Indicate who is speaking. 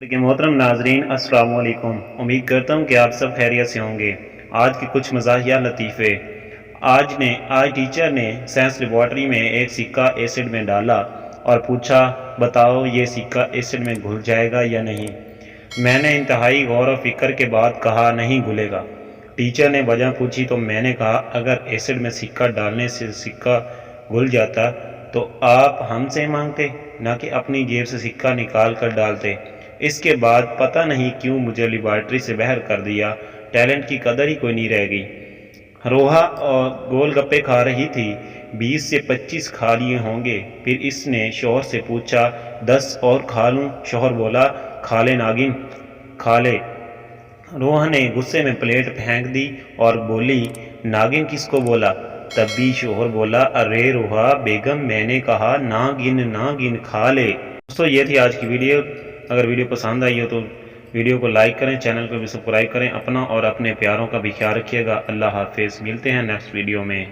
Speaker 1: लेकिन मोहतरम नाजरीन अस्सलाम वालेकुम। उम्मीद करता हूँ कि आप सब खैरियत से होंगे। आज के कुछ मज़ाहिया लतीफ़े। आज टीचर ने साइंस लेबॉर्ट्री में एक सिक्का एसिड में डाला और पूछा, बताओ ये सिक्का एसिड में घुल जाएगा या नहीं। मैंने इंतहाई गौर व फिक्र के बाद कहा, नहीं घुलेगा। टीचर ने वजह पूछी तो मैंने कहा, अगर एसिड में सिक्का डालने से सिक्का घुल जाता तो आप हमसे मांगते, ना कि अपनी जेब से सिक्का निकाल कर डालते। इसके बाद पता नहीं क्यों मुझे लेबॉर्ट्री से बाहर कर दिया। टैलेंट की कदर ही कोई नहीं रह गई। रोहा और गोलगप्पे खा रही थी। 20 से 25 खा लिए होंगे। फिर इसने शोहर से पूछा, 10 और खा लूं? शोहर बोला, खा ले नागिन, खा ले। रोहा ने गुस्से में प्लेट फेंक दी और बोली, नागिन किसको बोला? तब भी शोहर बोला, अरे रोहा बेगम, मैंने कहा नागिन नागिन, खा ले। दोस्तों, ये थी आज की वीडियो। अगर वीडियो पसंद आई हो तो वीडियो को लाइक करें, चैनल को भी सब्सक्राइब करें। अपना और अपने प्यारों का भी ख्याल रखिएगा। अल्लाह हाफिज़। मिलते हैं नेक्स्ट वीडियो में।